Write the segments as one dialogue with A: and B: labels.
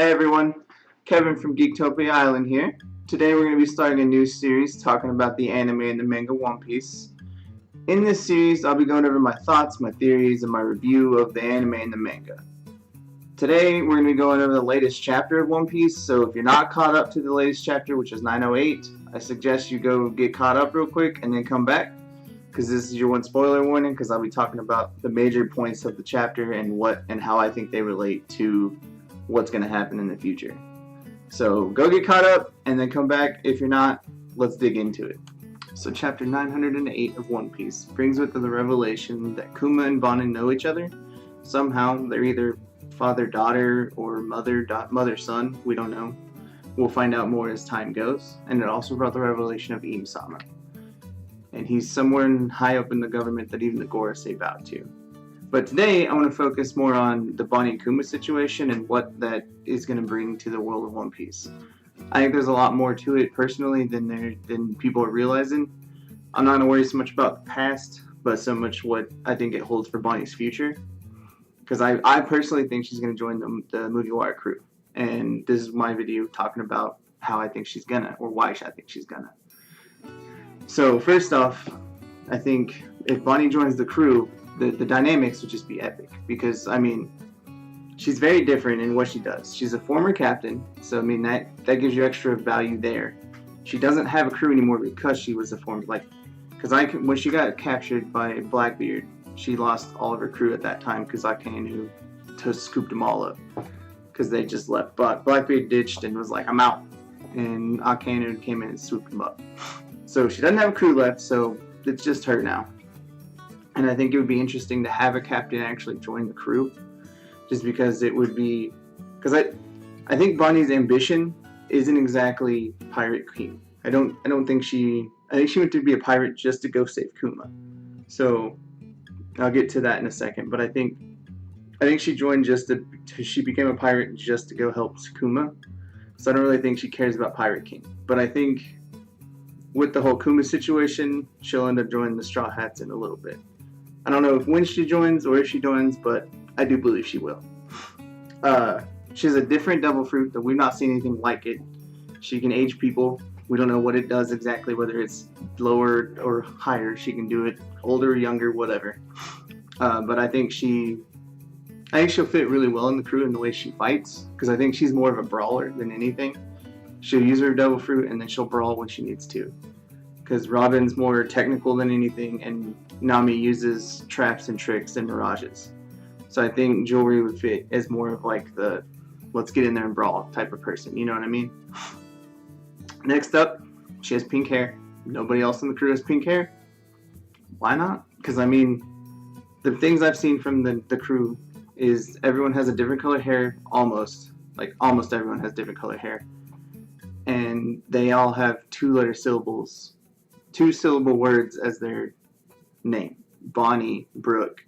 A: Hey everyone, Kevin from Geektopia Island here. Today we're going to be starting a new series talking about the anime and the manga One Piece. In this series, I'll be going over my thoughts, my theories, and my review of the anime and the manga. Today we're going to be going over the latest chapter of One Piece, so if you're not caught up to the latest chapter, which is 908, I suggest you go get caught up real quick and then come back, because this is your one spoiler warning, because I'll be talking about the major points of the chapter and what and how I think they relate to what's going to happen in the future. So go get caught up and then come back. If you're not, let's dig into it. So chapter 908 of One Piece brings with it the revelation that Kuma and Bonney know each other. Somehow they're either father-daughter or mother-son, we don't know. We'll find out more as time goes. And it also brought the revelation of Im-sama. And he's somewhere high up in the government that even the Gora say bow to. But today, I want to focus more on the Bonney and Kuma situation and what that is going to bring to the world of One Piece. I think there's a lot more to it personally than people are realizing. I'm not going to worry so much about the past, but so much what I think it holds for Bonney's future. Because I personally think she's going to join the Mugiwara crew. And this is my video talking about how I think she's gonna, or why I think she's gonna. So first off, I think if Bonney joins the crew, the dynamics would just be epic, because I mean, she's very different in what she does. She's a former captain, so I mean that gives you extra value there. She doesn't have a crew anymore because she was a former, when she got captured by Blackbeard, she lost all of her crew at that time because Akainu scooped them all up because they just left. But Blackbeard ditched and was like, I'm out, and Akainu came in and swooped them up. So she doesn't have a crew left, so it's just her now. And I think it would be interesting to have a captain actually join the crew, just because it would be, because I think Bonnie's ambition isn't exactly pirate queen. I think she went to be a pirate just to go save Kuma. So I'll get to that in a second. But I think she joined she became a pirate just to go help Kuma. So I don't really think she cares about Pirate King. But I think with the whole Kuma situation, she'll end up joining the Straw Hats in a little bit. I don't know when she joins or if she joins, but I do believe she will. She has a different devil fruit that we've not seen anything like it. She can age people. We don't know what it does exactly, whether it's lower or higher. She can do it older or younger, whatever. But I think she'll fit really well in the crew in the way she fights, because I think she's more of a brawler than anything. She'll use her devil fruit and then she'll brawl when she needs to. Because Robin's more technical than anything, and Nami uses traps and tricks and mirages. So I think Jewelry would fit as more of like the let's get in there and brawl type of person, you know what I mean? Next up, she has pink hair. Nobody else in the crew has pink hair. Why not? Because I mean, the things I've seen from the crew is everyone has a different color hair, almost everyone has different color hair. And they all have two syllable words as their name. Bonney, Brook,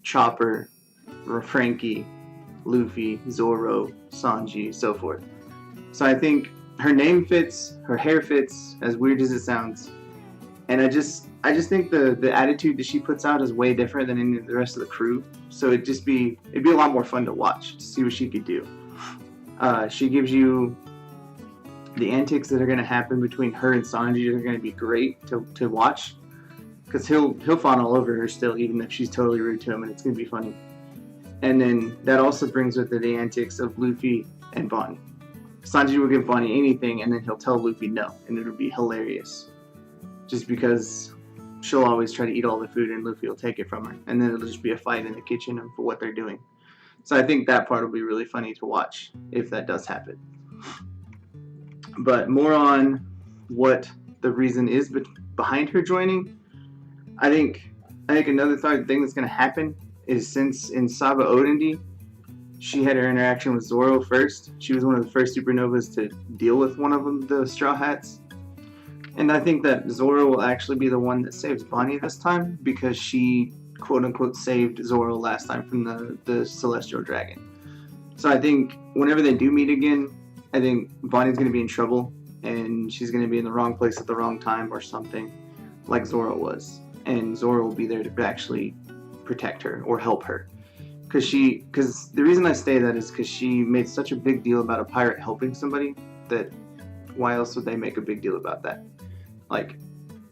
A: Chopper, Frankie, Luffy, Zoro, Sanji, so forth. So I think her name fits, her hair fits, as weird as it sounds. And I just think the attitude that she puts out is way different than any of the rest of the crew. So it'd be a lot more fun to watch, to see what she could do. She gives you the antics that are going to happen between her and Sanji are going to be great to watch, because he'll fawn all over her still, even if she's totally rude to him, and it's going to be funny. And then that also brings with it the antics of Luffy and Bonney. Sanji will give Bonney anything, and then he'll tell Luffy no, and it'll be hilarious. Just because she'll always try to eat all the food, and Luffy will take it from her, and then it'll just be a fight in the kitchen for what they're doing. So I think that part will be really funny to watch if that does happen. But more on what the reason is behind her joining. I think another thing that's going to happen is, since in Saba Odendi, she had her interaction with Zoro first. She was one of the first supernovas to deal with one of them, the Straw Hats. And I think that Zoro will actually be the one that saves Bonney this time, because she quote-unquote saved Zoro last time from the Celestial Dragon. So I think whenever they do meet again, I think Bonnie's going to be in trouble, and she's going to be in the wrong place at the wrong time or something, like Zoro was. And Zoro will be there to actually protect her or help her. because the reason I say that is because she made such a big deal about a pirate helping somebody that why else would they make a big deal about that? Like,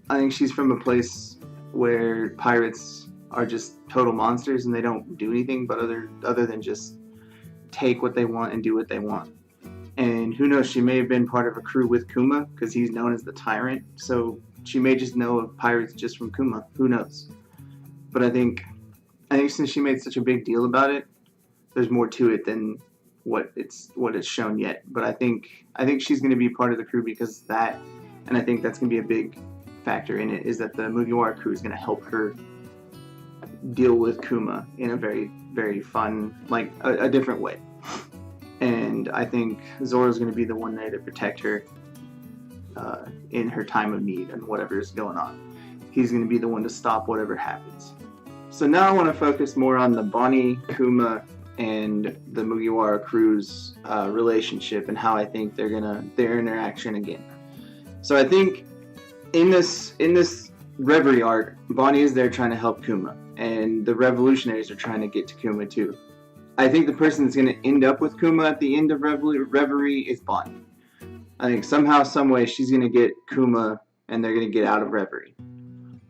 A: I think she's from a place where pirates are just total monsters and they don't do anything but other than just take what they want and do what they want. And who knows, she may have been part of a crew with Kuma because he's known as the tyrant. So she may just know of pirates just from Kuma. Who knows? But I think since she made such a big deal about it, there's more to it than what it's shown yet. But I think she's going to be part of the crew because of that, and I think that's going to be a big factor in it, is that the Mugiwara crew is going to help her deal with Kuma in a very, very fun, like a different way. And I think Zoro's going to be the one there to protect her in her time of need and whatever is going on. He's going to be the one to stop whatever happens. So now I want to focus more on the Bonney, Kuma, and the Mugiwara crew's relationship and how I think their interaction again. So I think in this Reverie arc, Bonney is there trying to help Kuma, and the revolutionaries are trying to get to Kuma too. I think the person that's going to end up with Kuma at the end of Reverie is Bonney. I think somehow, some way, she's going to get Kuma, and they're going to get out of Reverie.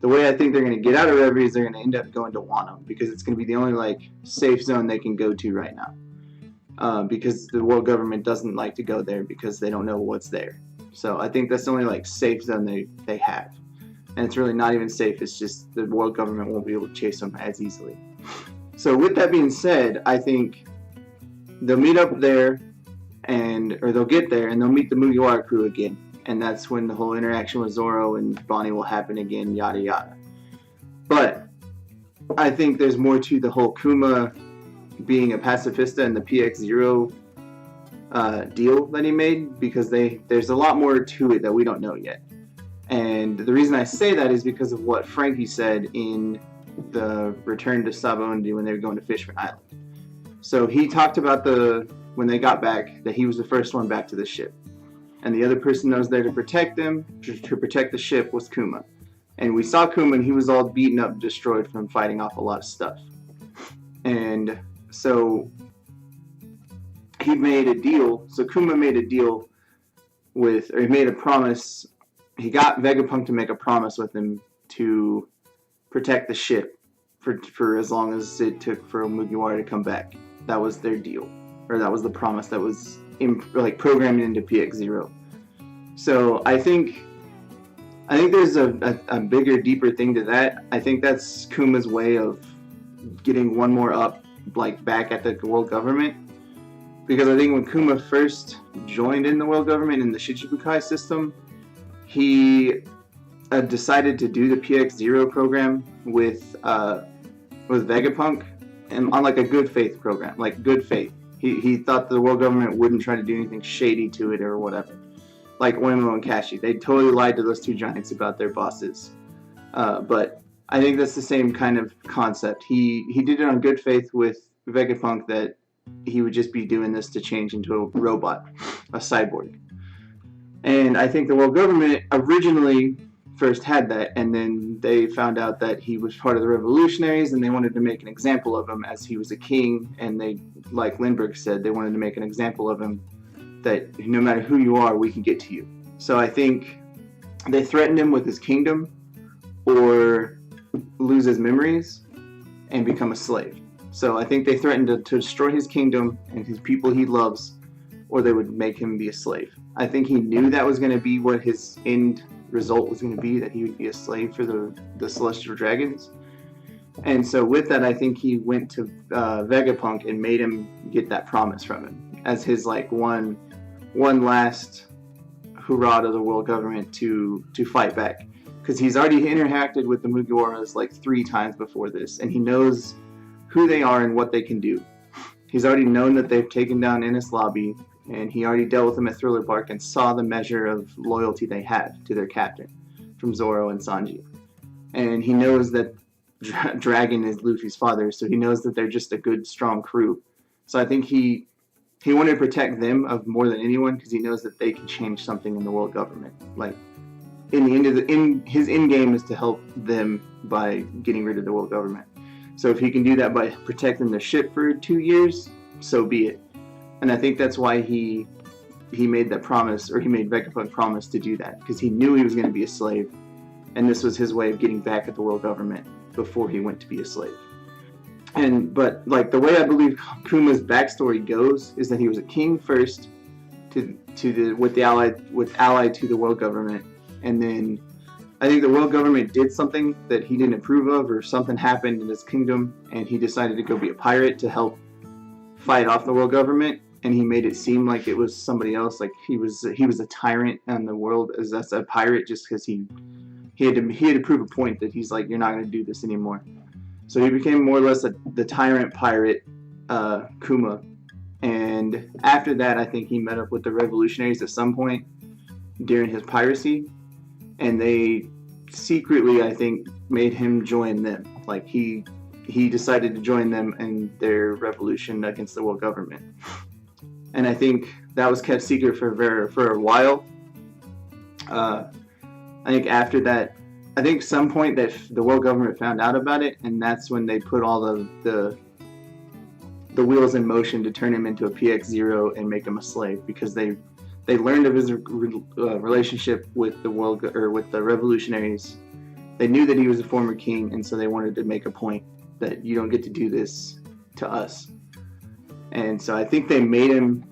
A: The way I think they're going to get out of Reverie is they're going to end up going to Wano, because it's going to be the only safe zone they can go to right now. Because the world government doesn't like to go there because they don't know what's there. So I think that's the only safe zone they have. And it's really not even safe, it's just the world government won't be able to chase them as easily. So with that being said, I think they'll meet up there, or they'll get there, and they'll meet the Mugiwara crew again. And that's when the whole interaction with Zoro and Bonney will happen again, yada yada. But I think there's more to the whole Kuma being a pacifista and the PX0 deal that he made, because there's a lot more to it that we don't know yet. And the reason I say that is because of what Frankie said in the return to Sabaody when they were going to Fishman Island. So he talked about when they got back, that he was the first one back to the ship. And the other person that was there to protect them, to protect the ship, was Kuma. And we saw Kuma, and he was all beaten up, destroyed from fighting off a lot of stuff. And so he made a deal. So Kuma made a deal he made a promise. He got Vegapunk to make a promise with him to protect the ship for as long as it took for Mugiwara to come back. That was their deal, or that was the promise that was programmed into PX0. So I think there's a bigger, deeper thing to that. I think that's Kuma's way of getting one more up, back at the world government. Because I think when Kuma first joined in the world government in the Shichibukai system, he decided to do the PX0 program with Vegapunk, and on a good faith program, good faith. He thought the world government wouldn't try to do anything shady to it or whatever. Like Oimo and Kashi. They totally lied to those two giants about their bosses. But I think that's the same kind of concept. He did it on good faith with Vegapunk, that he would just be doing this to change into a robot, a cyborg. And I think the world government originally first had that, and then they found out that he was part of the revolutionaries, and they wanted to make an example of him as he was a king, and they, like Lindbergh said, they wanted to make an example of him that no matter who you are, we can get to you. So I think they threatened him with his kingdom or lose his memories and become a slave. So I think they threatened to destroy his kingdom and his people he loves, or they would make him be a slave. I think he knew that was going to be what his end result was going to be, that he would be a slave for the Celestial Dragons. And so with that, I think he went to Vegapunk and made him get that promise from him as his one last hurrah to the world government to fight back. Because he's already interacted with the Mugiwaras 3 times before this, and he knows who they are and what they can do. He's already known that they've taken down Enies Lobby, and he already dealt with them at Thriller Bark and saw the measure of loyalty they had to their captain from Zoro and Sanji. And he knows that Dragon is Luffy's father, so he knows that they're just a good, strong crew. So I think he wanted to protect them of more than anyone, because he knows that they can change something in the world government. In his end game is to help them by getting rid of the world government. So if he can do that by protecting the ship for 2 years, so be it. And I think that's why he made that promise, or he made Vegapunk promise to do that, because he knew he was going to be a slave, and this was his way of getting back at the world government before he went to be a slave. But like the way I believe Kuma's backstory goes is that he was a king first, allied to the world government, and then I think the world government did something that he didn't approve of, or something happened in his kingdom, and he decided to go be a pirate to help fight off the world government. And he made it seem like it was somebody else, like he was a tyrant on the world as a pirate, just because he had to prove a point that he's like, you're not going to do this anymore. So he became more or less the tyrant pirate, Kuma. And after that, I think he met up with the revolutionaries at some point during his piracy, and they secretly, I think, made him join them. Like he decided to join them in their revolution against the world government. And I think that was kept secret for a while. I think after that, I think some point that the world government found out about it, and that's when they put all the wheels in motion to turn him into a PX0 and make him a slave, because they learned of his relationship with with the revolutionaries. They knew that he was a former king, and so they wanted to make a point that you don't get to do this to us. And so I think they made him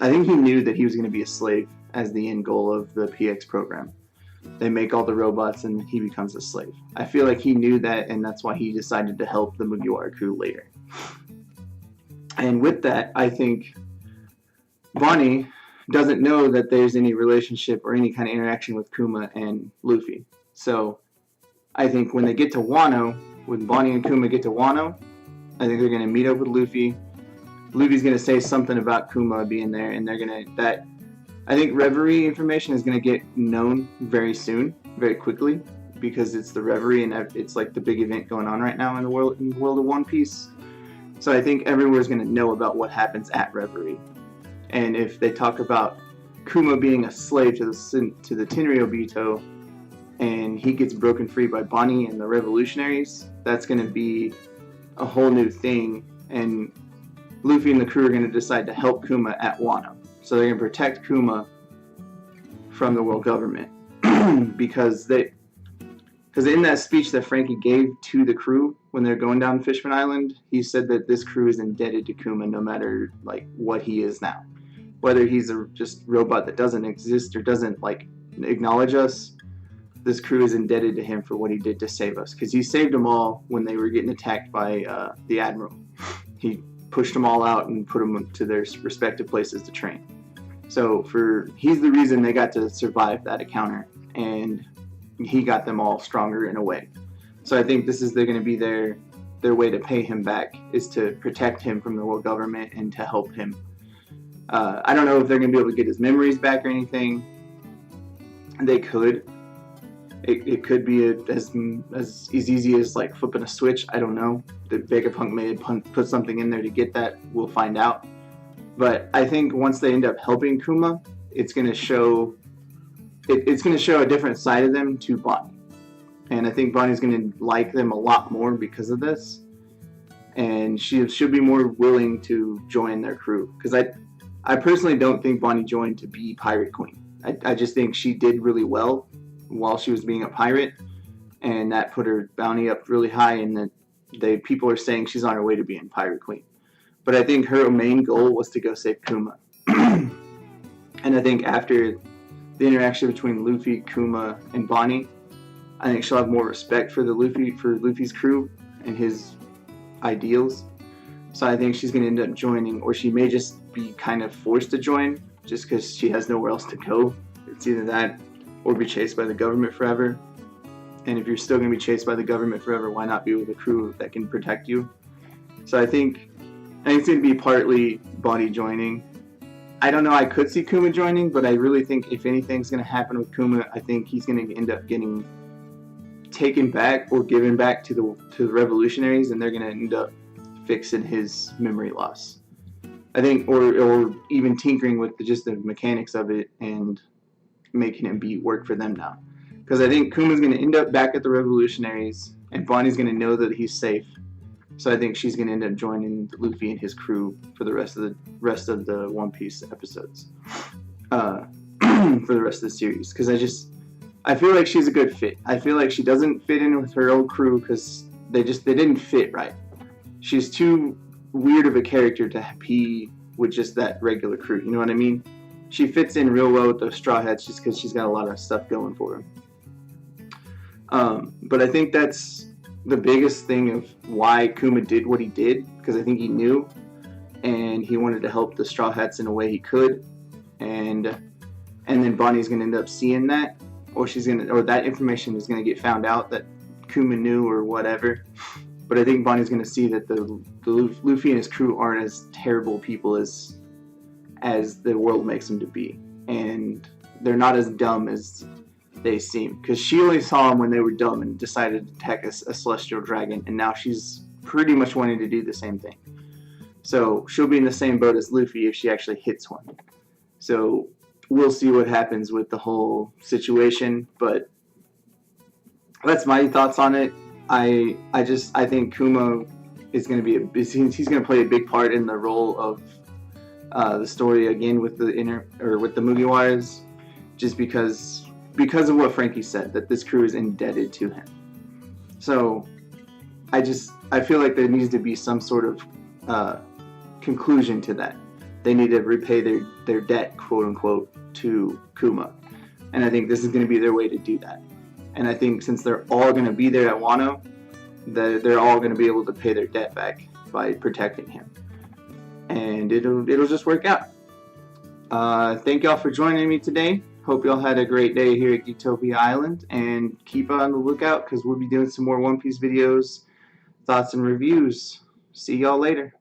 A: I think he knew that he was going to be a slave as the end goal of the PX program. They make all the robots and he becomes a slave. I feel like he knew that, and that's why he decided to help the Mugiwara crew later. And with that, I think Bonney doesn't know that there's any relationship or any kind of interaction with Kuma and Luffy. So I think when they get to Wano, when Bonney and Kuma get to Wano, I think they're going to meet up with Luffy. Luffy's going to say something about Kuma being there, and I think Reverie information is going to get known very soon, very quickly, because it's the Reverie, and it's like the big event going on right now in the world of One Piece. So I think everyone's going to know about what happens at Reverie. And if they talk about Kuma being a slave to the Tenryubito, and he gets broken free by Bonney and the revolutionaries, that's going to be a whole new thing, and Luffy and the crew are going to decide to help Kuma at Wano. So they're going to protect Kuma from the world government because in that speech that Frankie gave to the crew when they're going down Fishman Island, he said that this crew is indebted to Kuma no matter like what he is now, whether he's a just robot that doesn't exist or doesn't like acknowledge us. This crew is indebted to him for what he did to save us, because he saved them all when they were getting attacked by the Admiral. He pushed them all out and put them to their respective places to train. So he's the reason they got to survive that encounter, and he got them all stronger in a way. So I think they're going to be their way to pay him back, is to protect him from the world government and to help him. I don't know if they're going to be able to get his memories back or anything. They could. It could be as easy as like flipping a switch. I don't know. The Vegapunk may have put something in there to get that. We'll find out. But I think once they end up helping Kuma, it's going to show a different side of them to Bonney. And I think Bonnie's going to like them a lot more because of this. And she'll be more willing to join their crew. Because I personally don't think Bonney joined to be Pirate Queen. I just think she did really well while she was being a pirate, and that put her bounty up really high, and that people are saying she's on her way to being Pirate Queen. But I think her main goal was to go save Kuma. And I think after the interaction between Luffy, Kuma, and Bonney, I think she'll have more respect for Luffy's crew and his ideals. So I think she's going to end up joining, or she may just be kind of forced to join just because she has nowhere else to go. It's either that or be chased by the government forever. And if you're still going to be chased by the government forever, why not be with a crew that can protect you? So I think it's going to be partly Bonney joining. I don't know, I could see Kuma joining, but I really think if anything's going to happen with Kuma, I think he's going to end up getting taken back or given back to the revolutionaries, and they're going to end up fixing his memory loss. I think, or even tinkering with just the mechanics of it and making him work for them now. Because I think Kuma's going to end up back at the revolutionaries, and Bonnie's gonna know that he's safe. So I think she's gonna end up joining Luffy and his crew for the rest of the One Piece episodes, for the rest of the series. Because I feel like she's a good fit. I feel like she doesn't fit in with her old crew because they didn't fit right. She's too weird of a character to be with just that regular crew. You know what I mean? She fits in real well with the Straw Hats just because she's got a lot of stuff going for her. But I think that's the biggest thing of why Kuma did what he did, because I think he knew and he wanted to help the Straw Hats in a way he could, and then Bonnie's gonna end up seeing that, or that information is gonna get found out that Kuma knew or whatever. But I think Bonnie's gonna see that the Luffy and his crew aren't as terrible people as the world makes them to be, and they're not as dumb as they seem, because she only saw them when they were dumb and decided to attack a celestial dragon, and now she's pretty much wanting to do the same thing. So she'll be in the same boat as Luffy if she actually hits one. So we'll see what happens with the whole situation, but that's my thoughts on it. I think Kuma is going to be he's going to play a big part in the role of the story again with the Mugiwaras, just because of what Frankie said, that this crew is indebted to him. So I feel like there needs to be some sort of conclusion to that. They need to repay their debt, quote unquote, to Kuma, and I think this is going to be their way to do that. And I think since they're all going to be there at Wano, they're all going to be able to pay their debt back by protecting him, and it'll just work out. Thank y'all for joining me today. Hope y'all had a great day here at Geektopia Island, and keep on the lookout because we'll be doing some more One Piece videos, thoughts, and reviews. See y'all later.